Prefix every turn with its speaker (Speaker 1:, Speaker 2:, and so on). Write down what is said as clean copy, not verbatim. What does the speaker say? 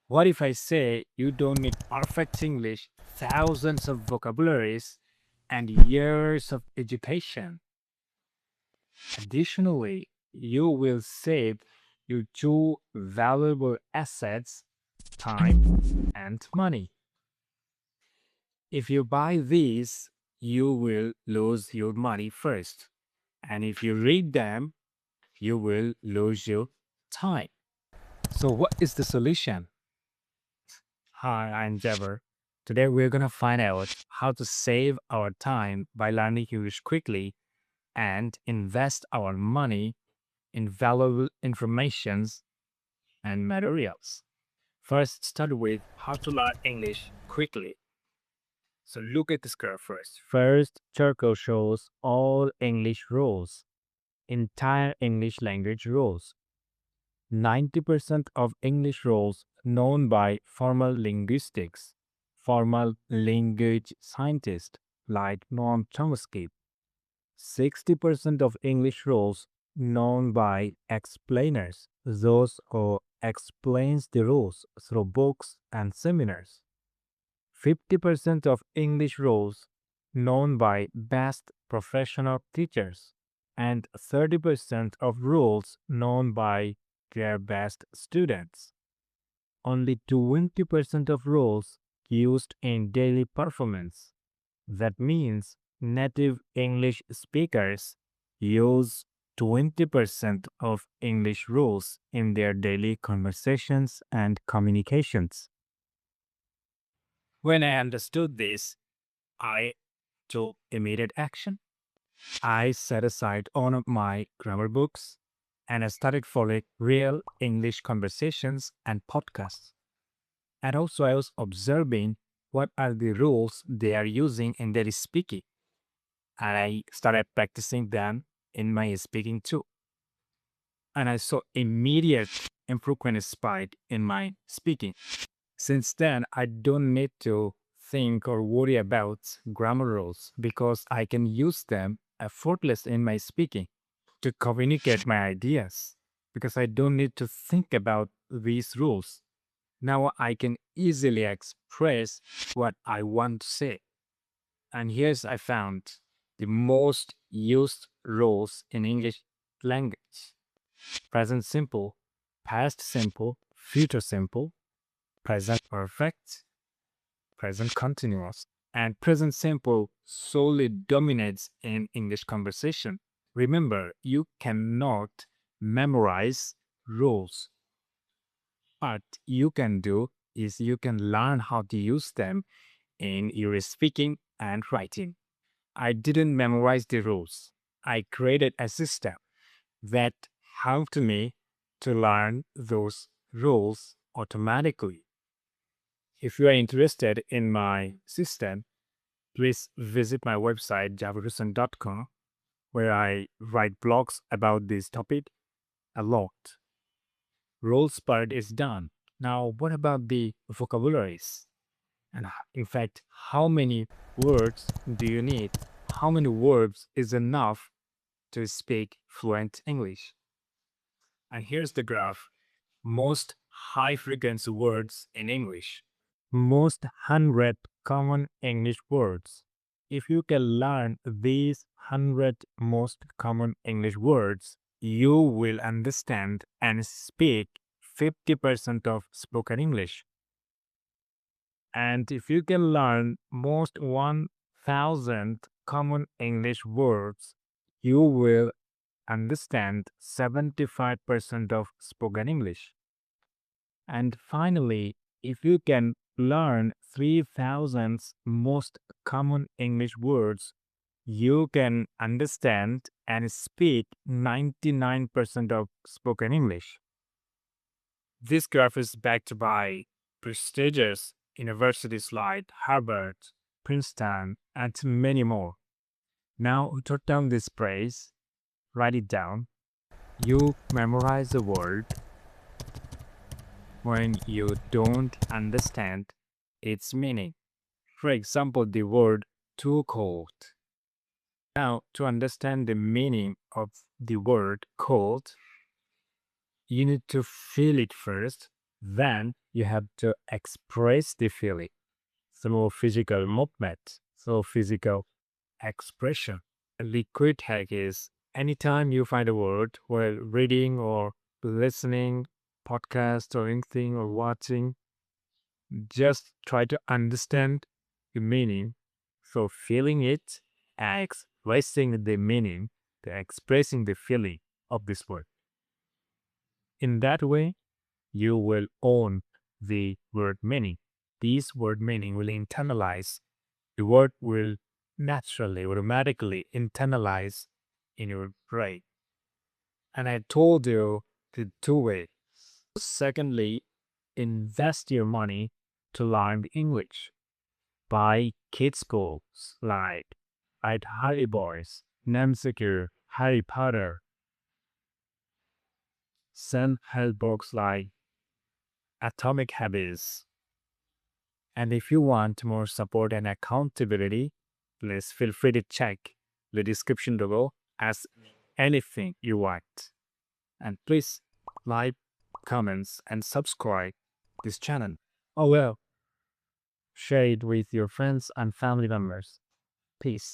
Speaker 1: What if I say you don't need perfect English, thousands of vocabularies, and years of education? Additionally, you will save your two valuable assets, time and money. If you buy these, you will lose your money first. And if you read them, you will lose your time. So, what is the solution? Hi, I'm Jabber. Today, we're going to find out how to save our time by learning English quickly and invest our money in valuable informations and materials. First, start with how to learn English quickly. So, look at this graph first. First, circle shows all English rules, entire English language rules. 90% of English rules known by formal linguistics, formal language scientists like Noam Chomsky. 60% of English rules known by explainers, those who explains the rules through books and seminars. 50% of English rules known by best professional teachers, and 30% of rules known by their best students. Only 20% of rules used in daily performance. That means native English speakers use 20% of English rules in their daily conversations and communications. When I understood this, I took immediate action. I set aside one of my grammar books and I started following real English conversations and podcasts. And also, I was observing what are the rules they are using in their speaking. And I started practicing them in my speaking too. And I saw immediate improvement spike in my speaking. Since then, I don't need to think or worry about grammar rules because I can use them effortless in my speaking to communicate my ideas because I don't need to think about these rules. Now I can easily express what I want to say. And here's I found the most used rules in English language: present simple, past simple, future simple, present perfect, present continuous, and present simple solely dominates in English conversation. Remember, you cannot memorize rules. What you can do is you can learn how to use them in your speaking and writing. I didn't memorize the rules. I created a system that helped me to learn those rules automatically. If you are interested in my system, please visit my website javarusan.com where I write blogs about this topic a lot. Rules part is done. Now, what about the vocabularies? And in fact, how many words do you need? How many words is enough to speak fluent English? And here's the graph. Most high frequency words in English. Most 100 common English words. If you can learn these 100 most common English words, you will understand and speak 50% of spoken English. And if you can learn most 1000 common English words, you will understand 75% of spoken English. And finally, if you can learn 3000 most common English words, you can understand and speak 99% of spoken English. This graph is backed by prestigious universities like Harvard, Princeton, and many more. Now, jot down this phrase, write it down. You memorize a word when you don't understand its meaning. For example, the word too cold. Now, to understand the meaning of the word cold, you need to feel it first, Then you have to express the feeling through physical movement, through physical expression. A liquid hack is anytime you find a word while reading or listening, podcast or anything or watching, just try to understand the meaning. So feeling it, expressing the meaning, the expressing the feeling of this word. In that way, you will own the word meaning. This word meaning will internalize. The word will naturally, automatically internalize in your brain. And I told you the two ways. Secondly, invest your money to learn English. Buy kids' books like Harry Boys, Namsecure, Harry Potter, self-help books like Atomic Habits. And if you want more support and accountability, please feel free to check the description below as anything you want. And please like, comments, and subscribe this channel. Oh well, share it with your friends and family members. Peace.